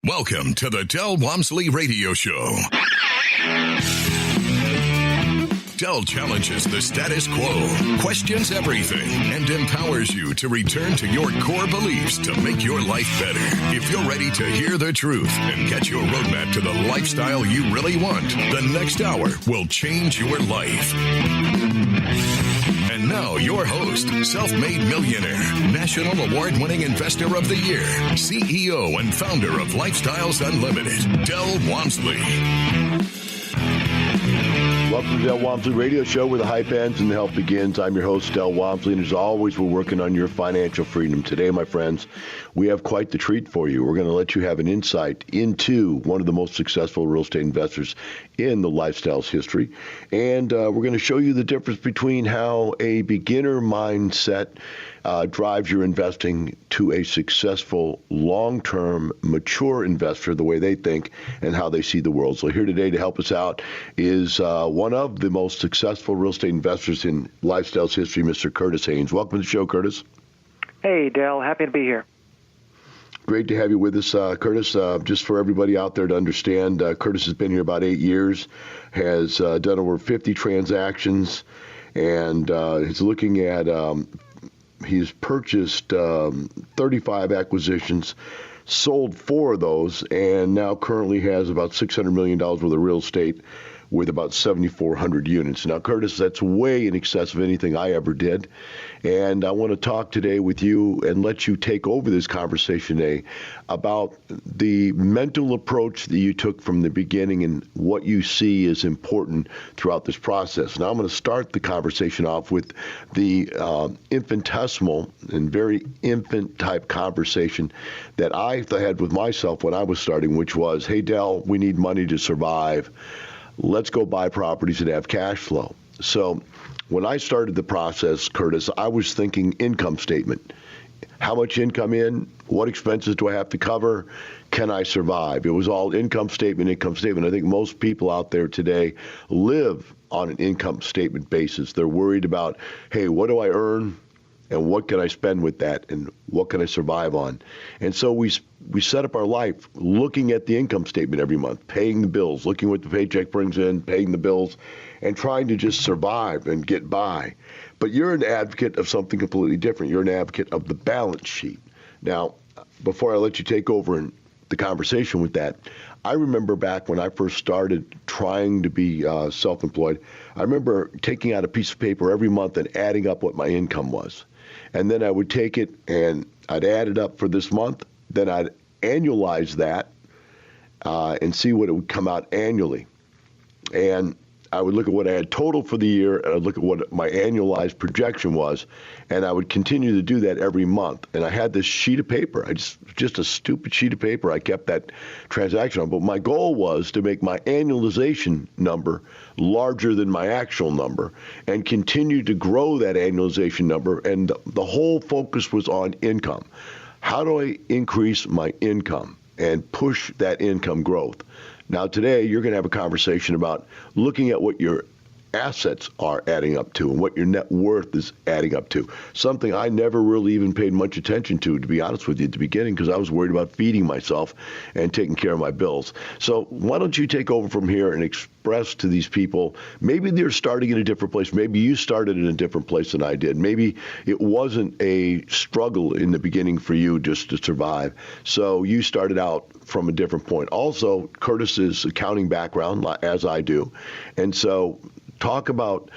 Welcome to the Del Walmsley Radio Show. Del challenges the status quo, questions everything, and empowers you to return to your core beliefs to make your life better. If you're ready to hear the truth and get your roadmap to the lifestyle you really want, the next hour will change your life. And now your host, self-made millionaire, national award-winning investor of the year, CEO and founder of Lifestyles Unlimited, Del Walmsley. Welcome to the Del Walmsley Radio Show, where the hype ends and the help begins. I'm your host, Del Walmsley, and as always, we're working on your financial freedom. Today, my friends, we have quite the treat for you. We're going to let you have an insight into one of the most successful real estate investors in the Lifestyles history, and we're going to show you the difference between how a beginner mindset drives your investing to a successful, long-term, mature investor, the way they think and how they see the world. So here today to help us out is one of the most successful real estate investors in Lifestyles history, Mr. Curtis Haines. Welcome to the show, Curtis. Hey, Del. Happy to be here. Great to have you with us, Curtis. Just for everybody out there to understand, Curtis has been here about 8 years, has done over 50 transactions, and is looking at he's purchased 35 acquisitions, sold 4 of those, and now currently has about $600 million worth of real estate with about 7,400 units. Now, Curtis, that's way in excess of anything I ever did. And I want to talk today with you and let you take over this conversation today about the mental approach that you took from the beginning and what you see is important throughout this process. Now, I'm going to start the conversation off with the infinitesimal and very infant-type conversation that I had with myself when I was starting, which was, hey, Del, we need money to survive. Let's go buy properties that have cash flow. So when I started the process, Curtis, I was thinking income statement. How much income in? What expenses do I have to cover? Can I survive? It was all income statement, income statement. I think most people out there today live on an income statement basis. They're worried about, hey, what do I earn? And what can I spend with that? And what can I survive on? And so we set up our life looking at the income statement every month, paying the bills, looking what the paycheck brings in, paying the bills, and trying to just survive and get by. But you're an advocate of something completely different. You're an advocate of the balance sheet. Now, before I let you take over in the conversation with that, I remember back when I first started trying to be self-employed, I remember taking out a piece of paper every month and adding up what my income was. And then I would take it and I'd add it up for this month. Then I'd annualize that and see what it would come out annually. And I would look at what I had total for the year, and I'd look at what my annualized projection was, and I would continue to do that every month. And I had this sheet of paper, just a stupid sheet of paper. I kept that transaction on. But my goal was to make my annualization number larger than my actual number and continue to grow that annualization number. And the whole focus was on income. How do I increase my income and push that income growth? Now, today, you're going to have a conversation about looking at what your assets are adding up to and what your net worth is adding up to. Something I never really even paid much attention to be honest with you, at the beginning, because I was worried about feeding myself and taking care of my bills. So why don't you take over from here and express to these people, maybe they're starting in a different place. Maybe you started in a different place than I did. Maybe it wasn't a struggle in the beginning for you just to survive. So you started out from a different point. Also, Curtis's accounting background, as I do. And so talk about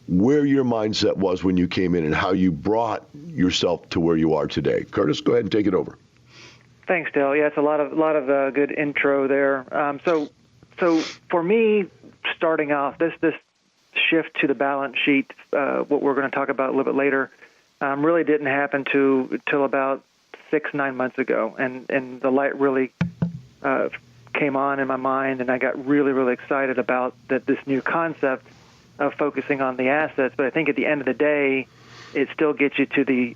where your mindset was when you came in and how you brought yourself to where you are today. Curtis, go ahead and take it over. Thanks, Del. Yeah, it's a lot of good intro there. So for me, starting off, this shift to the balance sheet, what we're going to talk about a little bit later, really didn't happen till about 6-9 months ago, and the light really came on in my mind, and I got really, really excited about this new concept of focusing on the assets. But I think at the end of the day, it still gets you to the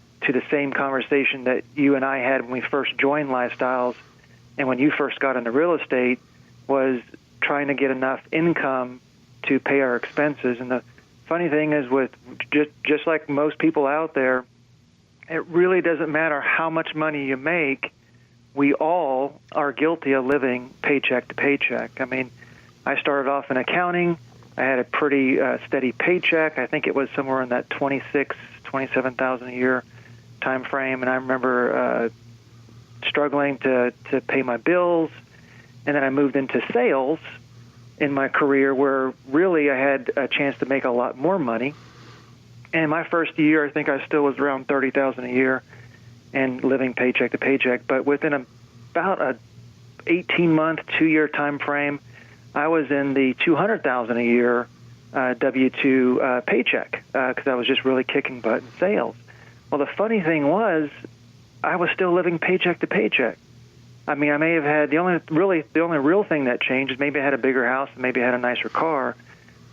same conversation that you and I had when we first joined Lifestyles, and when you first got into real estate, was trying to get enough income to pay our expenses. And the funny thing is, with just like most people out there, it really doesn't matter how much money you make we all are guilty of living paycheck to paycheck. I mean, I started off in accounting. I had a pretty steady paycheck. I think it was somewhere in that $27,000 a year time frame, and I remember struggling to pay my bills. And then I moved into sales in my career, where really I had a chance to make a lot more money. And my first year, I think I still was around $30,000 a year and living paycheck to paycheck. But within about a 18-month, 2-year time frame, I was in the $200,000 a year W-2 paycheck because I was just really kicking butt in sales. Well, the funny thing was, I was still living paycheck to paycheck. I mean, I may have had the only real thing that changed is maybe I had a bigger house and maybe I had a nicer car,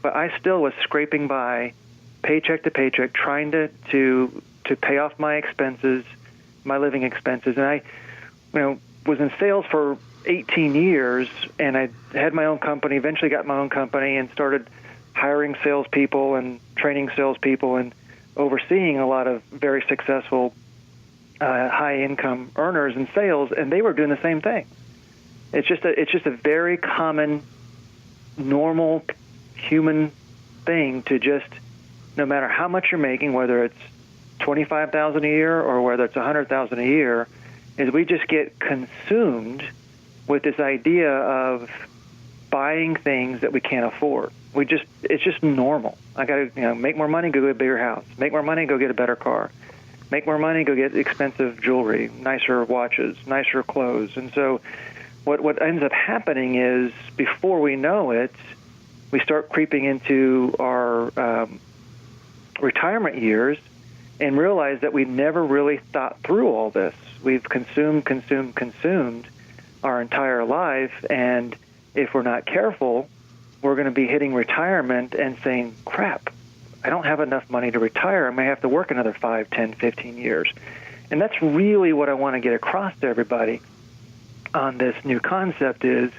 but I still was scraping by paycheck to paycheck, trying to pay off my expenses, my living expenses. And I, was in sales for 18 years, and I had my own company. Eventually, got my own company and started hiring salespeople and training salespeople and overseeing a lot of very successful high-income earners in sales, and they were doing the same thing. It's just a very common, normal human thing to just, no matter how much you're making, whether it's $25,000 a year or whether it's $100,000 a year, is we just get consumed with this idea of buying things that we can't afford. It's just normal. I got to make more money, go get a bigger house. Make more money, go get a better car. Make more money, go get expensive jewelry, nicer watches, nicer clothes. And so what ends up happening is, before we know it, we start creeping into our retirement years and realize that we never really thought through all this. We've consumed our entire life, and if we're not careful, we're going to be hitting retirement and saying, crap, I don't have enough money to retire. I may have to work another 5, 10, 15 years. And that's really what I want to get across to everybody on this new concept is,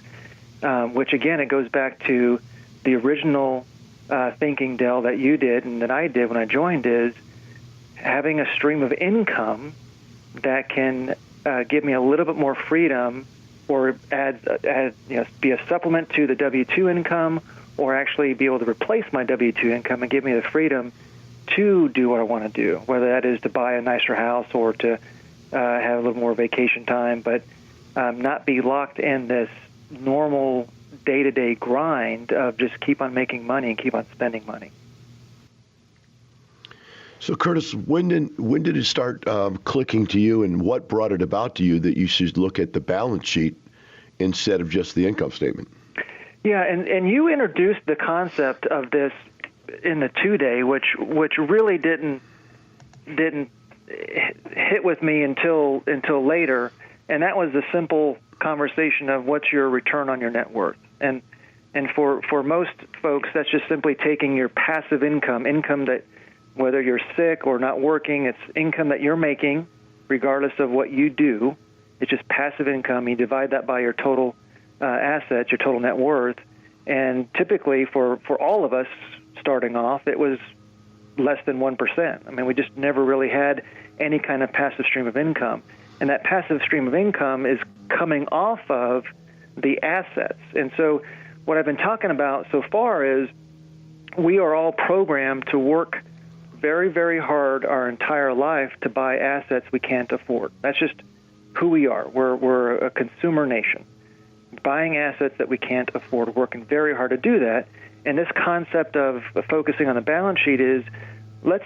which again, it goes back to the original thinking, Del, that you did and that I did when I joined, is having a stream of income that can give me a little bit more freedom, or be a supplement to the W-2 income, or actually be able to replace my W-2 income and give me the freedom to do what I want to do, whether that is to buy a nicer house or to have a little more vacation time, but not be locked in this normal day-to-day grind of just keep on making money and keep on spending money. So, Curtis, when did it start clicking to you, and what brought it about to you that you should look at the balance sheet instead of just the income statement? Yeah, and you introduced the concept of this in the 2-day, which really didn't hit with me until later, and that was the simple conversation of what's your return on your net worth. And for most folks, that's just simply taking your passive income that, whether you're sick or not working, it's income that you're making regardless of what you do. It's just passive income. You divide that by your total assets, your total net worth. And typically for all of us starting off, it was less than 1%. I mean, we just never really had any kind of passive stream of income. And that passive stream of income is coming off of the assets. And so what I've been talking about so far is we are all programmed to work very, very hard our entire life to buy assets we can't afford. That's just who we are. We're a consumer nation, buying assets that we can't afford, working very hard to do that. And this concept of focusing on the balance sheet is let's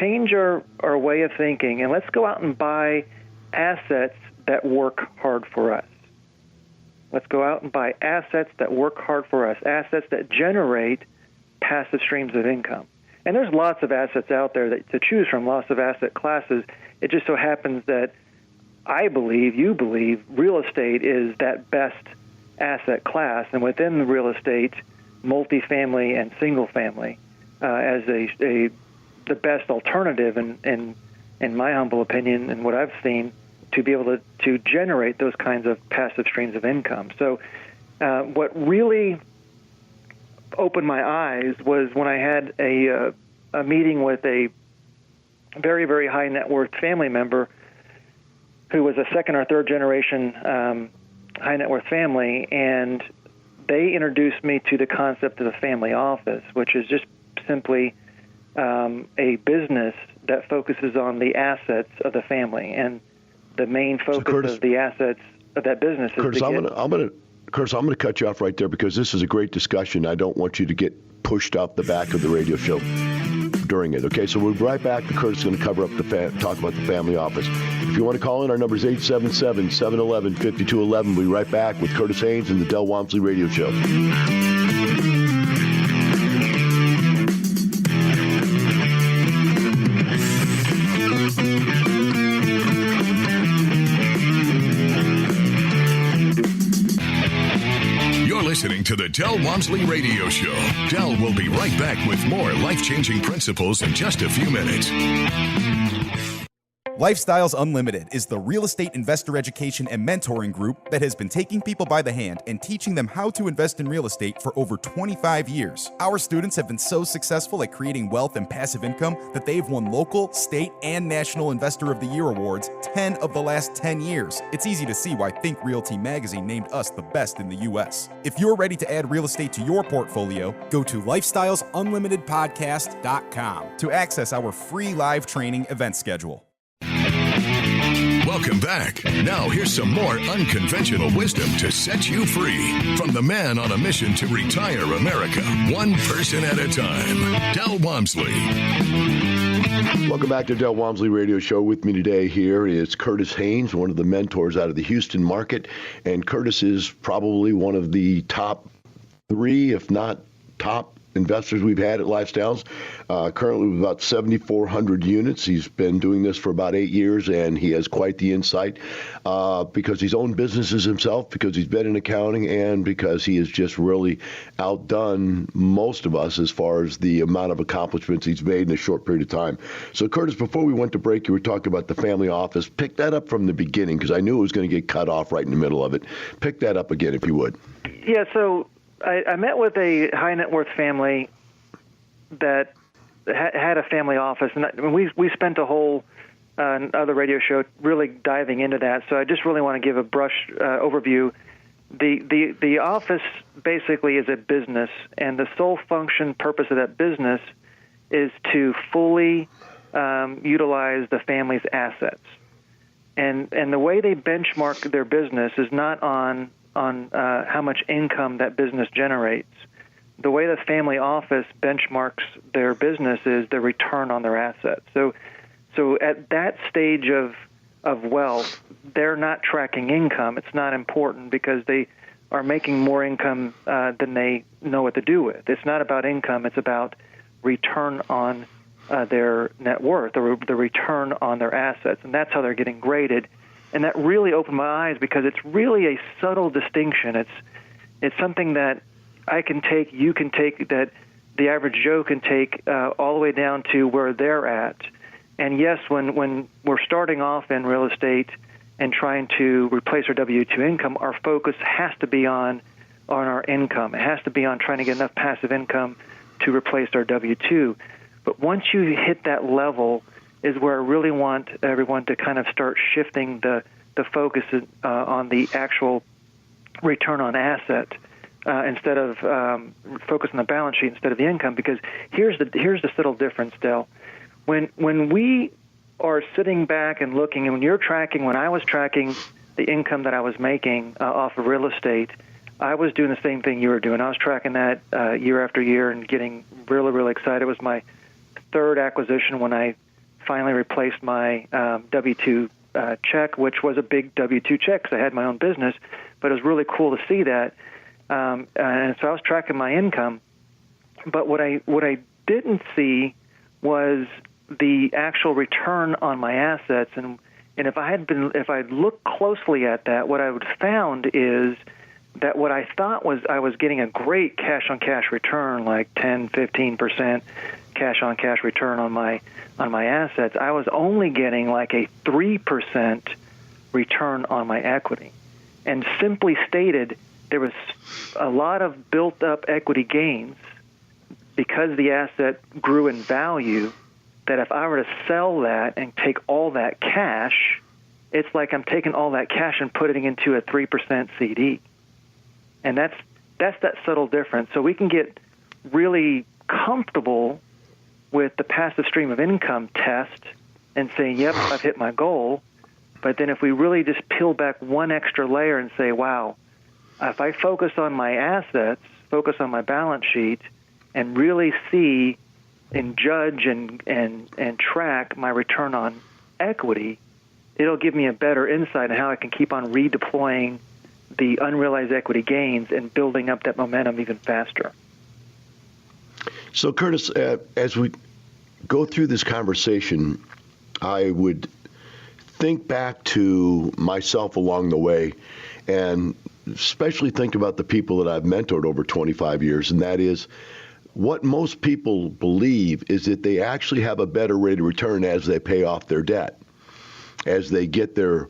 change our way of thinking, and let's go out and buy assets that work hard for us. Let's go out and buy assets that work hard for us, assets that generate passive streams of income. And there's lots of assets out there to choose from, lots of asset classes. It just so happens that I believe, you believe, real estate is that best asset class, and within the real estate, multifamily and single family as the best alternative, in my humble opinion, and what I've seen, to be able to generate those kinds of passive streams of income. So what really opened my eyes was when I had a meeting with a very, very high net worth family member who was a second or third generation high net worth family, and they introduced me to the concept of the family office, which is just simply a business that focuses on the assets of the family, and the main focus of the assets of that business is Curtis, I'm going to cut you off right there because this is a great discussion. I don't want you to get pushed off the back of the radio show during it. Okay, so we'll be right back. Curtis is going to cover up talk about the family office. If you want to call in, our number is 877-711-5211. We'll be right back with Curtis Haines and the Del Walmsley Radio Show. Listening to the Del Walmsley Radio Show. Del will be right back with more life-changing principles in just a few minutes. Lifestyles Unlimited is the real estate investor education and mentoring group that has been taking people by the hand and teaching them how to invest in real estate for over 25 years. Our students have been so successful at creating wealth and passive income that they've won local, state, and national Investor of the Year awards 10 of the last 10 years. It's easy to see why Think Realty magazine named us the best in the U.S. If you're ready to add real estate to your portfolio, go to lifestylesunlimitedpodcast.com to access our free live training event schedule. Welcome back. Now here's some more unconventional wisdom to set you free from the man on a mission to retire America, one person at a time, Del Walmsley. Welcome back to the Del Walmsley Radio Show. With me today here is Curtis Haines, one of the mentors out of the Houston market. And Curtis is probably one of the top 3, if not top investors we've had at Lifestyles. Currently with about 7,400 units. He's been doing this for about 8 years, and he has quite the insight because he's owned businesses himself, because he's been in accounting, and because he has just really outdone most of us as far as the amount of accomplishments he's made in a short period of time. So, Curtis, before we went to break, you were talking about the family office. Pick that up from the beginning, because I knew it was going to get cut off right in the middle of it. Pick that up again, if you would. Yeah, so I met with a high net worth family that had a family office, and we spent a whole other radio show really diving into that. So I just really want to give a brush overview. The office basically is a business, and the sole function purpose of that business is to fully utilize the family's assets. And the way they benchmark their business is not on how much income that business generates. The way the family office benchmarks their business is the return on their assets. So at that stage of wealth, they're not tracking income. It's not important because they are making more income than they know what to do with. It's not about income. It's about return on their net worth, or the return on their assets, and that's how they're getting graded. And that really opened my eyes because it's really a subtle distinction. It's something that I can take, you can take, that the average Joe can take all the way down to where they're at. And yes, when we're starting off in real estate and trying to replace our W-2 income, our focus has to be on our income. It has to be on trying to get enough passive income to replace our W-2. But once you hit that level is where I really want everyone to kind of start shifting the focus on the actual return on asset instead of focus on the balance sheet instead of the income. Because here's the subtle difference, Del. When we are sitting back and looking, and when I was tracking the income that I was making off of real estate, I was doing the same thing you were doing. I was tracking that year after year and getting really, really excited. It was my third acquisition when I finally replaced my W-2 check, which was a big W-2 check because I had my own business, but it was really cool to see that. And so I was tracking my income, but what I didn't see was the actual return on my assets. And if I'd looked closely at that, what I would found is that what I thought was I was getting a great cash-on-cash return, like 10, 15% cash-on-cash return on my assets. I was only getting like a 3% return on my equity. And simply stated, there was a lot of built-up equity gains because the asset grew in value, that if I were to sell that and take all that cash it's like I'm taking all that cash and putting it into a 3% CD. And that's that subtle difference. So we can get really comfortable with the passive stream of income test and say, yep, I've hit my goal. But then if we really just peel back one extra layer and say, wow, if I focus on my assets, focus on my balance sheet, and really see and judge and track my return on equity, it'll give me a better insight on how I can keep on redeploying the unrealized equity gains and building up that momentum even faster. So, Curtis, as we go through this conversation, I would think back to myself along the way, and especially think about the people that I've mentored over 25 years, and that is what most people believe is that they actually have a better rate of return as they pay off their debt. As they get their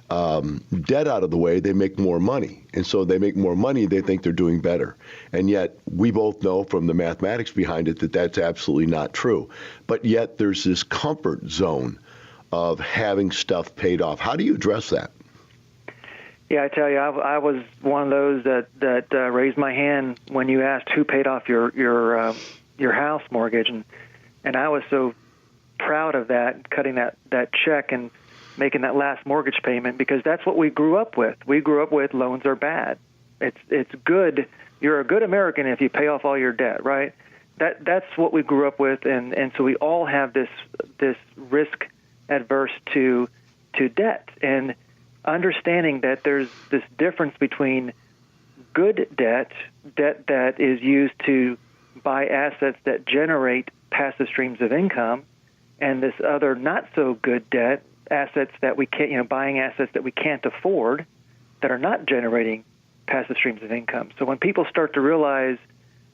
debt out of the way, they make more money. And so they make more money, they think they're doing better. And yet we both know from the mathematics behind it that that's absolutely not true. But yet there's this comfort zone of having stuff paid off. How do you address that? Yeah, I tell you, I was one of those that raised my hand when you asked who paid off your house mortgage, and I was so proud of that, cutting that check and making that last mortgage payment, because that's what we grew up with. We grew up with loans are bad. It's good. You're a good American if you pay off all your debt, right? That's what we grew up with, and so we all have this risk adverse to debt, and understanding that there's this difference between good debt that is used to buy assets that generate passive streams of income, and this other not so good debt, assets that we can't, buying assets that we can't afford, that are not generating passive streams of income. So when people start to realize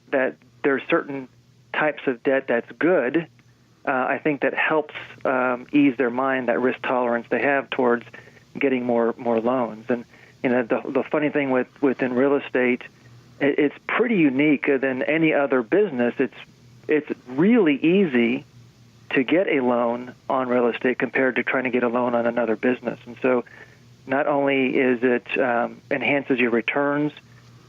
that there's certain types of debt that's good, I think that helps ease their mind, that risk tolerance they have towards getting more loans. And the funny thing within real estate, it's pretty unique than any other business. It's really easy to get a loan on real estate compared to trying to get a loan on another business. And so not only is it enhances your returns,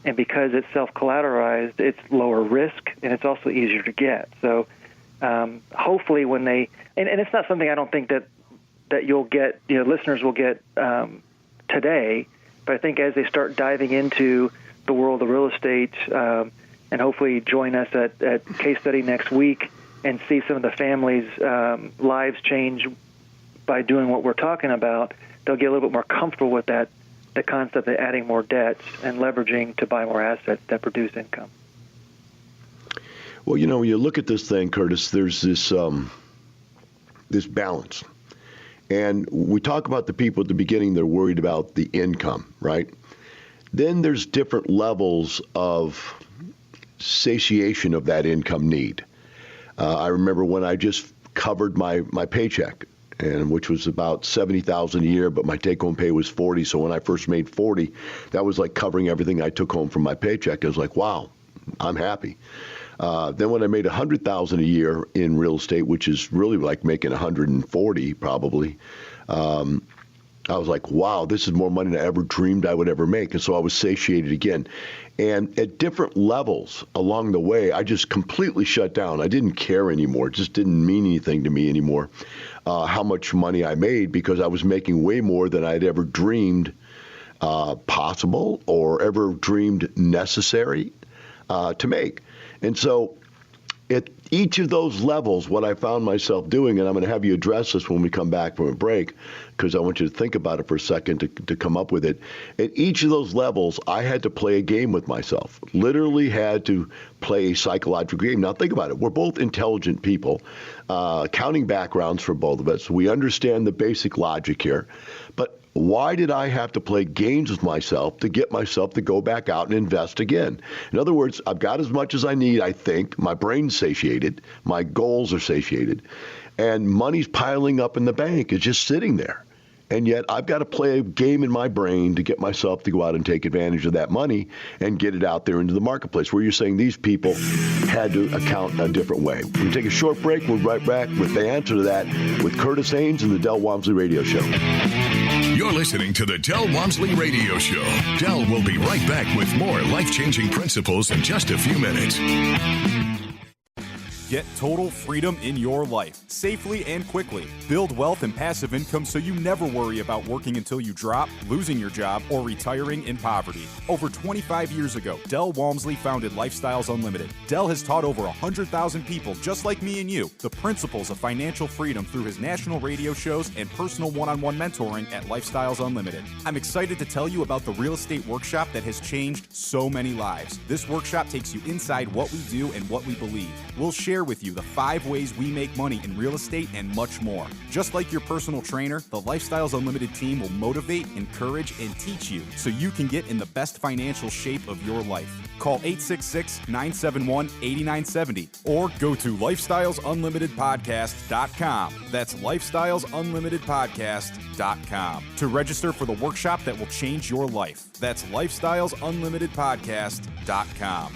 and because it's self-collateralized, it's lower risk, and it's also easier to get. So hopefully when they, and it's not something I don't think that you'll get, listeners will get today, but I think as they start diving into the world of real estate, and hopefully join us at Case Study next week and see some of the families' lives change by doing what we're talking about, they'll get a little bit more comfortable with that, the concept of adding more debt and leveraging to buy more assets that produce income. Well, when you look at this thing, Curtis, there's this balance. And we talk about the people at the beginning, they're worried about the income, right? Then there's different levels of satiation of that income need. I remember when I just covered my paycheck, and which was about $70,000 a year, but my take-home pay was $40. So when I first made $40, that was like covering everything I took home from my paycheck. I was like, wow, I'm happy. Then when I made $100,000 a year in real estate, which is really like making $140 probably, I was like, wow, this is more money than I ever dreamed I would ever make. And so I was satiated again. And at different levels along the way, I just completely shut down. I didn't care anymore. It just didn't mean anything to me anymore how much money I made, because I was making way more than I'd ever dreamed possible or ever dreamed necessary to make. And so at each of those levels, what I found myself doing, and I'm going to have you address this when we come back from a break, because I want you to think about it for a second to come up with it. At each of those levels, I had to play a game with myself, literally had to play a psychological game. Now, think about it. We're both intelligent people, accounting backgrounds for both of us. We understand the basic logic here. But why did I have to play games with myself to get myself to go back out and invest again? In other words, I've got as much as I need, I think. My brain's satiated. My goals are satiated. And money's piling up in the bank. It's just sitting there. And yet I've got to play a game in my brain to get myself to go out and take advantage of that money and get it out there into the marketplace, where you're saying these people had to account a different way. We'll take a short break. We'll be right back with the answer to that with Curtis Haines and the Del Walmsley Radio Show. You're listening to the Del Walmsley Radio Show. Del will be right back with more life-changing principles in just a few minutes. Get total freedom in your life, safely and quickly. Build wealth and passive income so you never worry about working until you drop, losing your job, or retiring in poverty. Over 25 years ago, Del Walmsley founded Lifestyles Unlimited. Del has taught over 100,000 people just like me and you the principles of financial freedom through his national radio shows and personal one-on-one mentoring at Lifestyles Unlimited. I'm excited to tell you about the real estate workshop that has changed so many lives. This workshop takes you inside what we do and what we believe. We'll share with you the 5 ways we make money in real estate and much more. Just like your personal trainer, the Lifestyles Unlimited team will motivate, encourage, and teach you so you can get in the best financial shape of your life. Call 866-971-8970 or go to lifestylesunlimitedpodcast.com. That's lifestylesunlimitedpodcast.com to register for the workshop that will change your life. That's lifestylesunlimitedpodcast.com.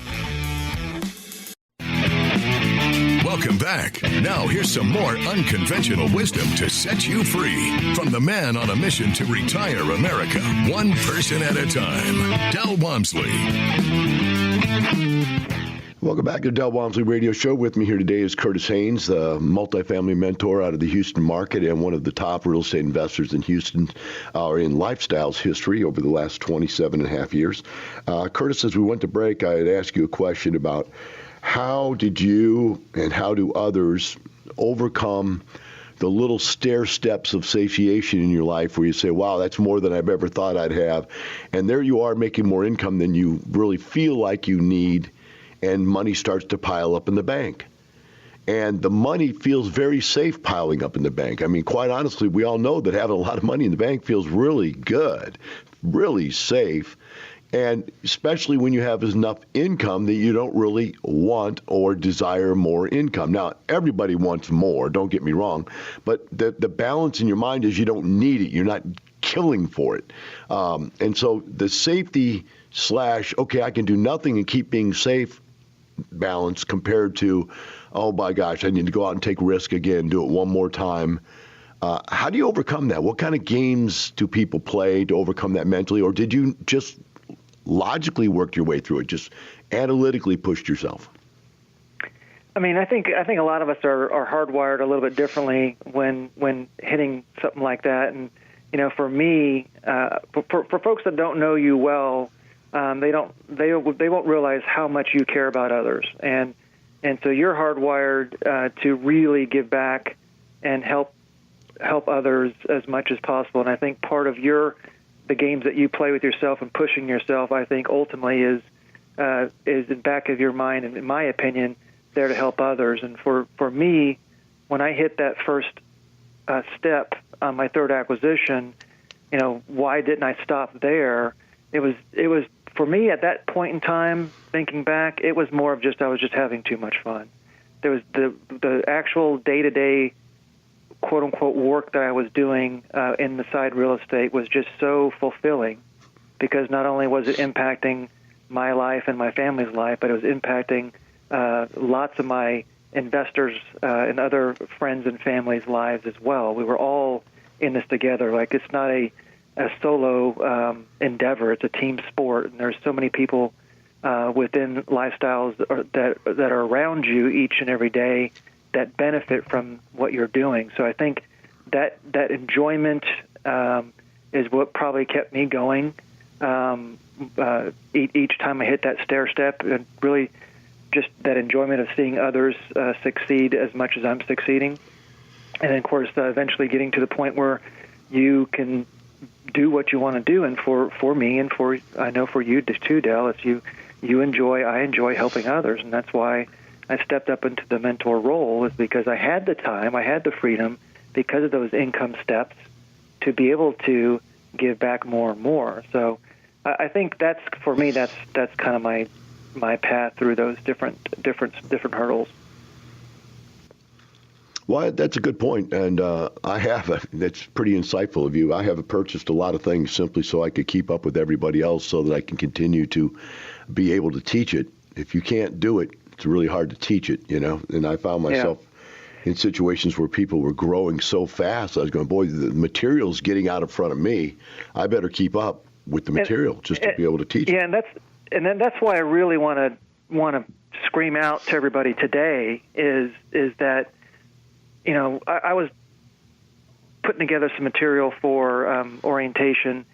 Welcome back. Now here's some more unconventional wisdom to set you free from the man on a mission to retire America, one person at a time, Del Walmsley. Welcome back to the Del Walmsley Radio Show. With me here today is Curtis Haines, the multifamily mentor out of the Houston market and one of the top real estate investors in Houston or in Lifestyles history over the last 27 and a half years. Curtis, as we went to break, I had asked you a question about how did you and how do others overcome the little stair steps of satiation in your life where you say, wow, that's more than I've ever thought I'd have. And there you are making more income than you really feel like you need, and money starts to pile up in the bank. And the money feels very safe piling up in the bank. I mean, quite honestly, we all know that having a lot of money in the bank feels really good, really safe. And especially when you have enough income that you don't really want or desire more income. Now, everybody wants more, don't get me wrong, but the balance in your mind is you don't need it. You're not killing for it. And so the safety / okay, I can do nothing and keep being safe balance compared to, oh my gosh, I need to go out and take risk again, do it one more time. How do you overcome that? What kind of games do people play to overcome that mentally? Or did you just logically worked your way through it, just analytically pushed yourself? I mean, I think a lot of us are hardwired a little bit differently when hitting something like that. And for me, for folks that don't know you well, they won't realize how much you care about others, and so you're hardwired to really give back and help others as much as possible. And I think part of the games that you play with yourself and pushing yourself, I think ultimately is in the back of your mind, and in my opinion, there to help others. And for me, when I hit that first step on my third acquisition, why didn't I stop there? It was for me at that point in time, thinking back, it was more of I was just having too much fun. There was the actual day-to-day quote-unquote work that I was doing in the side real estate was just so fulfilling, because not only was it impacting my life and my family's life, but it was impacting lots of my investors and other friends and family's lives as well. We were all in this together. Like, it's not a solo endeavor. It's a team sport, and there's so many people within Lifestyles that are around you each and every day that benefit from what you're doing. So I think that enjoyment is what probably kept me going each time I hit that stair step, and really just that enjoyment of seeing others succeed as much as I'm succeeding. And then, of course, eventually getting to the point where you can do what you want to do. And for me, and I know for you too, Del, it's I enjoy helping others, and that's why I stepped up into the mentor role, is because I had the time, I had the freedom, because of those income steps, to be able to give back more and more. So I think that's, for me, that's kind of my path through those different hurdles. Well, that's a good point, and that's pretty insightful of you. I have purchased a lot of things simply so I could keep up with everybody else, so that I can continue to be able to teach it. If you can't do it, it's really hard to teach it, and I found myself in situations where people were growing so fast. I was going, boy, the material's getting out in front of me. I better keep up with the material just to be able to teach. Yeah, and that's why I really want to scream out to everybody today is that, you know, I was putting together some material for orientation,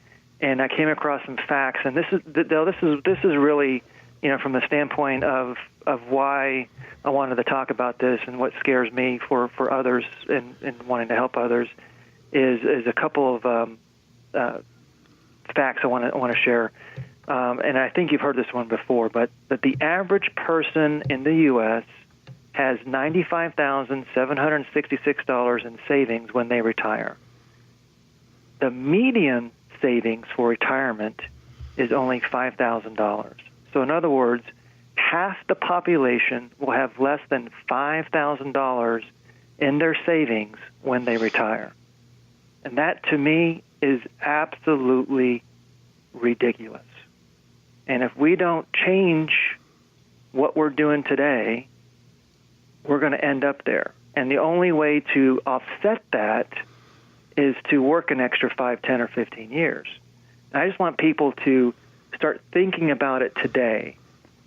and I came across some facts, and this is really, you know, from the standpoint of why I wanted to talk about this and what scares me for others and wanting to help others is a couple of facts I want to share. And I think you've heard this one before, but that the average person in the U.S. has $95,766 in savings when they retire. The median savings for retirement is only $5,000. So in other words, half the population will have less than $5,000 in their savings when they retire. And that, to me, is absolutely ridiculous. And if we don't change what we're doing today, we're going to end up there. And the only way to offset that is to work an extra 5, 10, or 15 years. And I just want people to start thinking about it today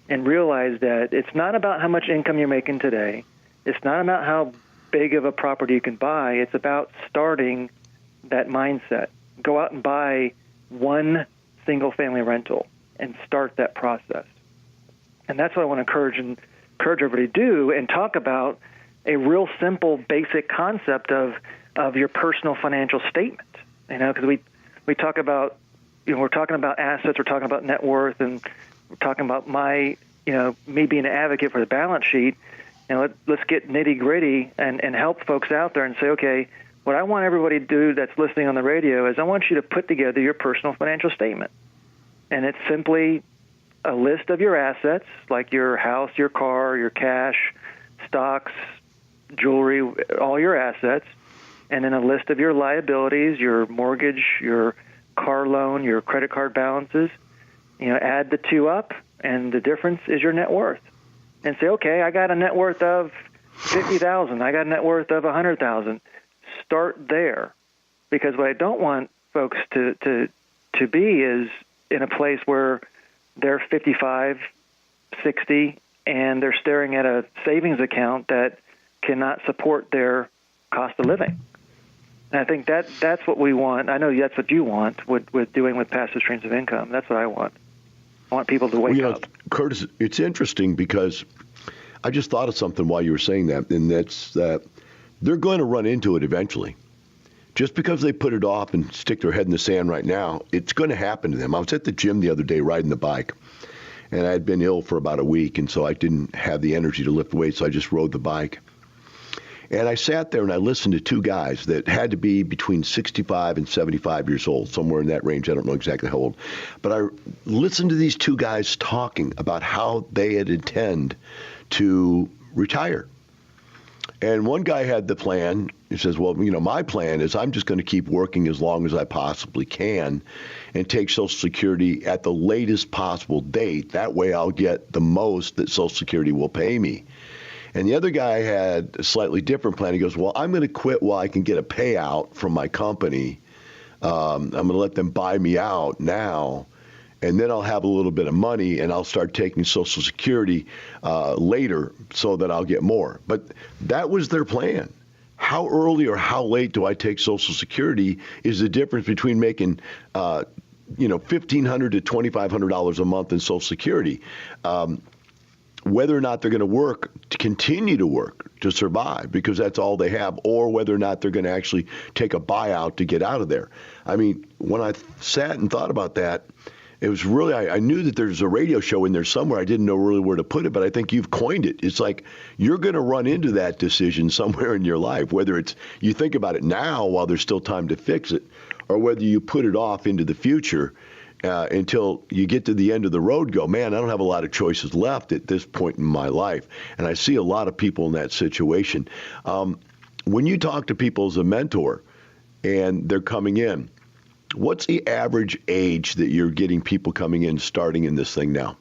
and realize that it's not about how much income you're making today. It's not about how big of a property you can buy. It's about starting that mindset. Go out and buy one single-family rental and start that process. And that's what I want to encourage everybody to do, and talk about a real simple, basic concept of your personal financial statement. You know, because we talk about, you know, we're talking about assets, we're talking about net worth, and we're talking about me being an advocate for the balance sheet. And let's get nitty gritty and help folks out there and say, okay, what I want everybody to do that's listening on the radio is I want you to put together your personal financial statement. And it's simply a list of your assets, like your house, your car, your cash, stocks, jewelry, all your assets, and then a list of your liabilities, your mortgage, your car loan, your credit card balances. You know, add the two up, and the difference is your net worth. And say, okay, I got a net worth of $50,000. I got a net worth of $100,000. Start there, because what I don't want folks to be is in a place where they're 55, 60, and they're staring at a savings account that cannot support their cost of living. And I think that's what we want. I know that's what you want with doing with passive streams of income. That's what I want. I want people to wake up. Curtis, it's interesting because I just thought of something while you were saying that, and that's that they're going to run into it eventually. Just because they put it off and stick their head in the sand right now, it's going to happen to them. I was at the gym the other day riding the bike, and I had been ill for about a week, and so I didn't have the energy to lift weights, so I just rode the bike. And I sat there and I listened to two guys that had to be between 65 and 75 years old, somewhere in that range. I don't know exactly how old. But I listened to these two guys talking about how they had intend to retire. And one guy had the plan. He says, well, you know, my plan is I'm just going to keep working as long as I possibly can and take Social Security at the latest possible date. That way I'll get the most that Social Security will pay me. And the other guy had a slightly different plan. He goes, well, I'm going to quit while I can get a payout from my company. I'm going to let them buy me out now, and then I'll have a little bit of money, and I'll start taking Social Security later so that I'll get more. But that was their plan. How early or how late do I take Social Security is the difference between making $1,500 to $2,500 a month in Social Security. Whether or not they're going to work, to continue to work, to survive, because that's all they have, or whether or not they're going to actually take a buyout to get out of there. I mean, when I sat and thought about that, it was really, I knew that there's a radio show in there somewhere. I didn't know really where to put it, but I think you've coined it. It's like you're going to run into that decision somewhere in your life, whether it's you think about it now while there's still time to fix it, or whether you put it off into the future until you get to the end of the road, go, man, I don't have a lot of choices left at this point in my life. And I see a lot of people in that situation. When you talk to people as a mentor and they're coming in, what's the average age that you're getting people coming in starting in this thing now?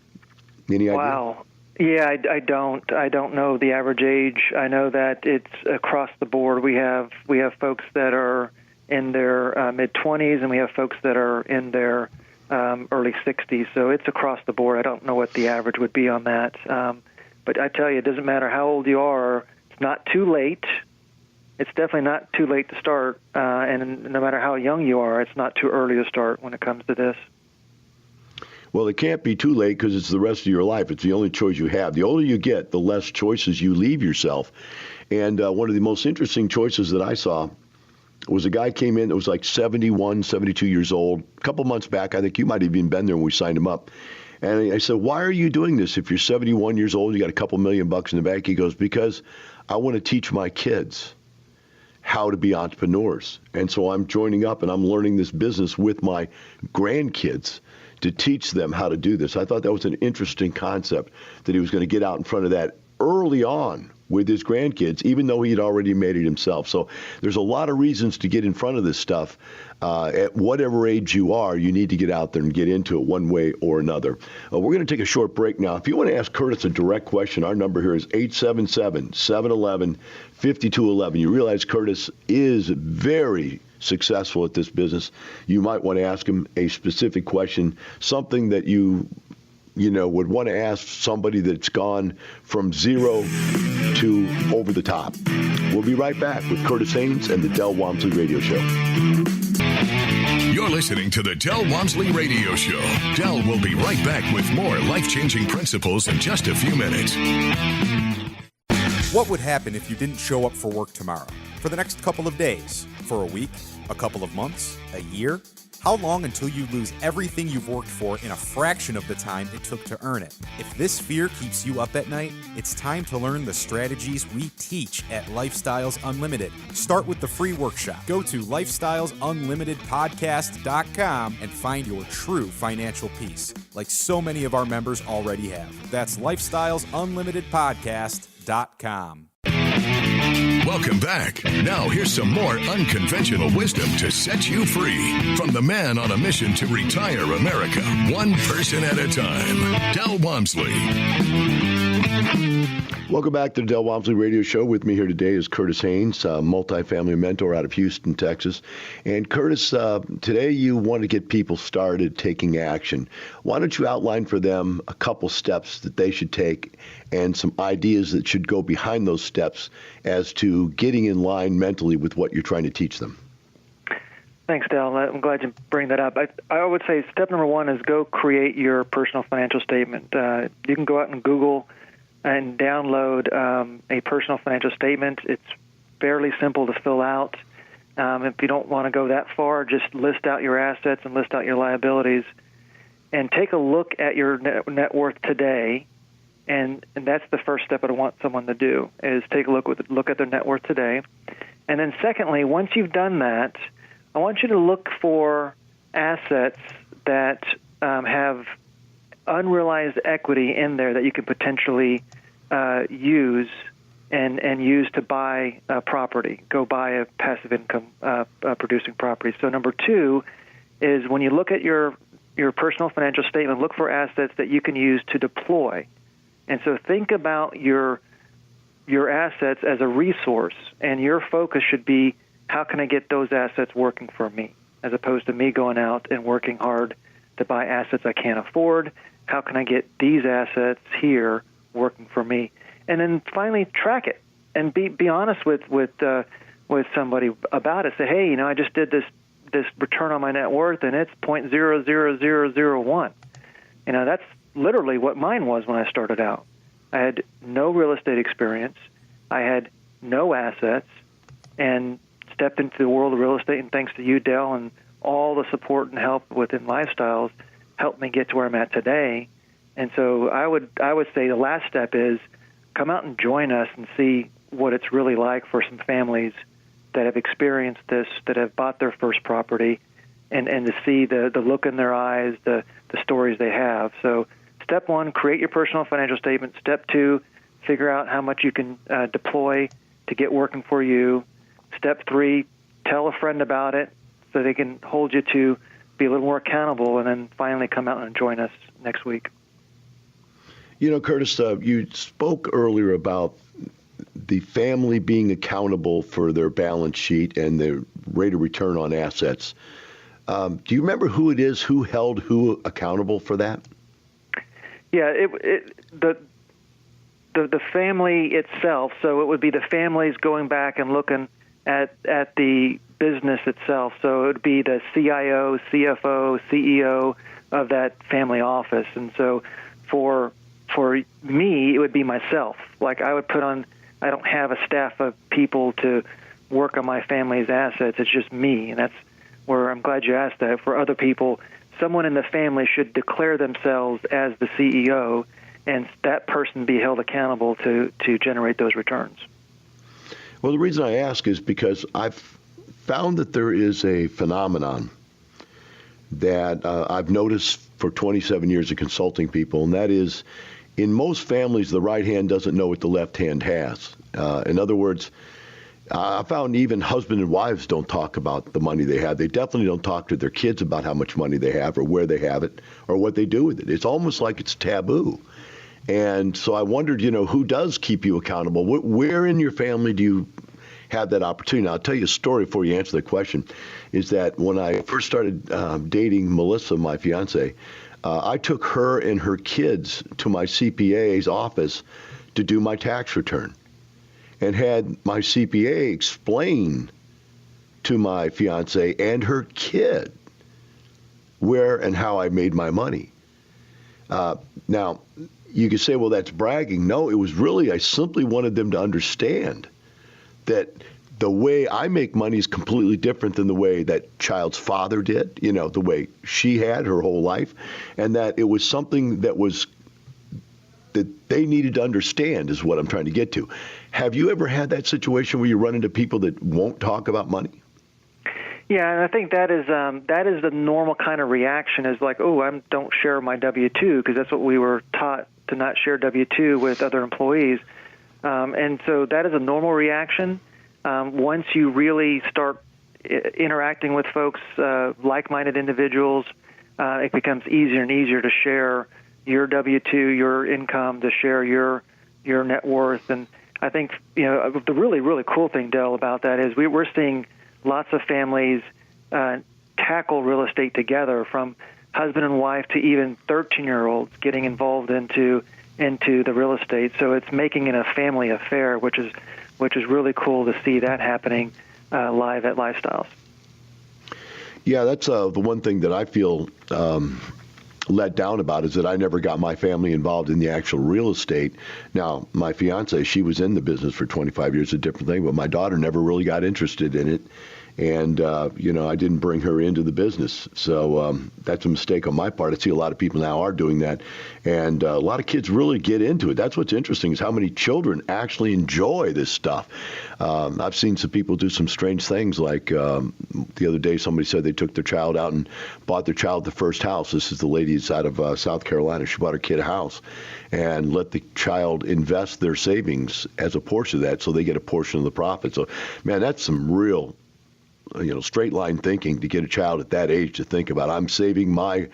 Any idea? Wow. Yeah, I don't know the average age. I know that it's across the board. We have folks that are in their mid-20s, and we have folks that are in their early 60s. So it's across the board. I don't know what the average would be on that. But I tell you, it doesn't matter how old you are. It's not too late. It's definitely not too late to start. And no matter how young you are, it's not too early to start when it comes to this. Well, it can't be too late because it's the rest of your life. It's the only choice you have. The older you get, the less choices you leave yourself. And one of the most interesting choices that I saw was a guy came in that was like 71, 72 years old. A couple months back, I think you might have even been there when we signed him up. And I said, why are you doing this? If you're 71 years old, you got a couple $1 million in the bank. He goes, because I want to teach my kids how to be entrepreneurs. And so I'm joining up and I'm learning this business with my grandkids to teach them how to do this. I thought that was an interesting concept, that he was going to get out in front of that early on with his grandkids, even though he'd already made it himself. So there's a lot of reasons to get in front of this stuff. At whatever age you are, you need to get out there and get into it one way or another. We're going to take a short break now. If you want to ask Curtis a direct question, our number here is 877-711-5211. You realize Curtis is very successful at this business. You might want to ask him a specific question, something that you would want to ask somebody that's gone from zero to over the top. We'll be right back with Curtis Haines and the Del Walmsley Radio Show. You're listening to the Del Walmsley Radio Show. Del will be right back with more life-changing principles in just a few minutes. What would happen if you didn't show up for work tomorrow? For the next couple of days? For a week? A couple of months? A year? How long until you lose everything you've worked for in a fraction of the time it took to earn it? If this fear keeps you up at night, it's time to learn the strategies we teach at Lifestyles Unlimited. Start with the free workshop. Go to lifestylesunlimitedpodcast.com and find your true financial peace, like so many of our members already have. That's lifestylesunlimitedpodcast.com. Welcome back. Now here's some more unconventional wisdom to set you free from the man on a mission to retire America, one person at a time, Del Walmsley. Welcome back to the Del Walmsley Radio Show. With me here today is Curtis Haines, multifamily mentor out of Houston, Texas. And Curtis, today you want to get people started taking action. Why don't you outline for them a couple steps that they should take and some ideas that should go behind those steps as to getting in line mentally with what you're trying to teach them? Thanks, Del. I'm glad you bring that up. I would say step number one is go create your personal financial statement. You can go out and Google and download a personal financial statement. It's fairly simple to fill out. If you don't want to go that far, just list out your assets and list out your liabilities and take a look at your net worth today. And that's the first step I want someone to do, is take a look at their net worth today. And then secondly, once you've done that, I want you to look for assets that have unrealized equity in there that you could potentially use and use to buy property. Go buy a passive income producing property. So number two is when you look at your personal financial statement, look for assets that you can use to deploy. And so think about your assets as a resource, and your focus should be, how can I get those assets working for me, as opposed to me going out and working hard to buy assets I can't afford. How can I get these assets here working for me? And then finally, track it and be honest with somebody about it. Say, hey, I just did this return on my net worth, and it's 0.00001. That's literally what mine was when I started out. I had no real estate experience. I had no assets, and stepped into the world of real estate. And thanks to you, Del, and all the support and help within Lifestyles, helped me get to where I'm at today. And so I would say the last step is come out and join us and see what it's really like for some families that have experienced this, that have bought their first property, and to see the look in their eyes, the stories they have. So step one, create your personal financial statement. Step two, figure out how much you can deploy to get working for you. Step three, tell a friend about it so they can hold you to be a little more accountable, and then finally come out and join us next week. Curtis, you spoke earlier about the family being accountable for their balance sheet and their rate of return on assets. Do you remember who it is who held who accountable for that? Yeah, the family itself. So it would be the families going back and looking at the business itself. So it would be the CIO, CFO, CEO of that family office. And so for me, it would be myself. Like I don't have a staff of people to work on my family's assets. It's just me. And that's where I'm glad you asked that. For other people, someone in the family should declare themselves as the CEO, and that person be held accountable to generate those returns. Well, the reason I ask is because I've found that there is a phenomenon that I've noticed for 27 years of consulting people, and that is in most families, the right hand doesn't know what the left hand has. In other words, I found even husband and wives don't talk about the money they have. They definitely don't talk to their kids about how much money they have or where they have it or what they do with it. It's almost like it's taboo. And so I wondered, who does keep you accountable? Where in your family do you have that opportunity? Now, I'll tell you a story before you answer the question, is that when I first started dating Melissa, my fiance, I took her and her kids to my CPA's office to do my tax return and had my CPA explain to my fiance and her kid where and how I made my money. Now, you could say, well, that's bragging. No, it was really, I simply wanted them to understand that the way I make money is completely different than the way that child's father did, the way she had her whole life, and that it was something that they needed to understand is what I'm trying to get to. Have you ever had that situation where you run into people that won't talk about money? Yeah, and I think that is the normal kind of reaction is like, oh, I don't share my W-2 because that's what we were taught to not share W-2 with other employees. And so that is a normal reaction. Once you really start interacting with folks, like-minded individuals, it becomes easier and easier to share your W-2, your income, to share your net worth. And I think the really, really cool thing, Del, about that is we're seeing lots of families tackle real estate together, from husband and wife to even 13-year-olds getting involved into the real estate. So it's making it a family affair, which is really cool to see that happening live at Lifestyles. Yeah, that's the one thing that I feel let down about is that I never got my family involved in the actual real estate. Now, my fiance, she was in the business for 25 years, a different thing, but my daughter never really got interested in it. And, I didn't bring her into the business. So that's a mistake on my part. I see a lot of people now are doing that. And a lot of kids really get into it. That's what's interesting is how many children actually enjoy this stuff. I've seen some people do some strange things. Like the other day, somebody said they took their child out and bought their child the first house. This is the lady out of South Carolina. She bought her kid a house and let the child invest their savings as a portion of that so they get a portion of the profit. So, man, that's some real straight line thinking to get a child at that age to think about, I'm saving my,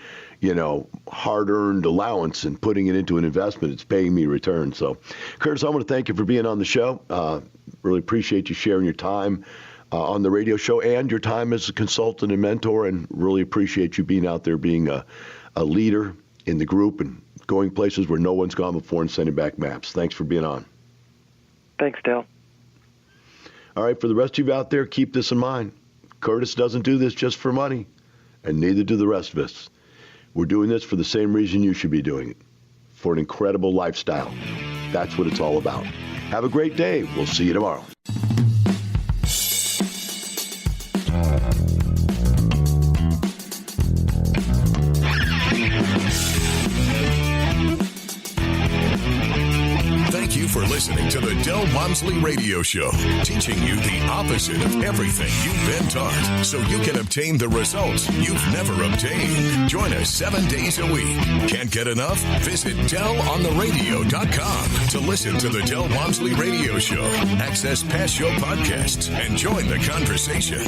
hard-earned allowance and putting it into an investment. It's paying me return. So, Curtis, I want to thank you for being on the show. Really appreciate you sharing your time on the radio show and your time as a consultant and mentor, and really appreciate you being out there being a leader in the group and going places where no one's gone before and sending back maps. Thanks for being on. Thanks, Dale. All right, for the rest of you out there, keep this in mind. Curtis doesn't do this just for money, and neither do the rest of us. We're doing this for the same reason you should be doing it, for an incredible lifestyle. That's what it's all about. Have a great day. We'll see you tomorrow. Thank you for listening to the Del Walmsley Radio Show, teaching you the opposite of everything you've been taught, so you can obtain the results you've never obtained. Join us 7 days a week. Can't get enough? Visit DelOnTheRadio.com to listen to the Del Walmsley Radio Show, access past show podcasts, and join the conversation.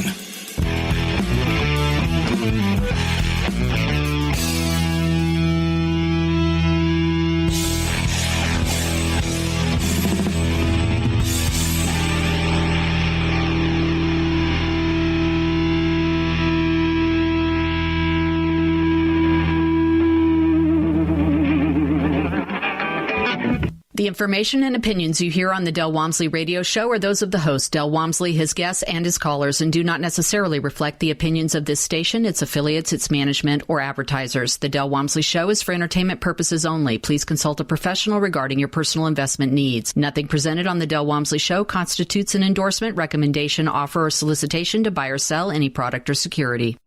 The information and opinions you hear on the Del Walmsley radio show are those of the host, Del Walmsley, his guests, and his callers, and do not necessarily reflect the opinions of this station, its affiliates, its management, or advertisers. The Del Walmsley show is for entertainment purposes only. Please consult a professional regarding your personal investment needs. Nothing presented on the Del Walmsley show constitutes an endorsement, recommendation, offer, or solicitation to buy or sell any product or security.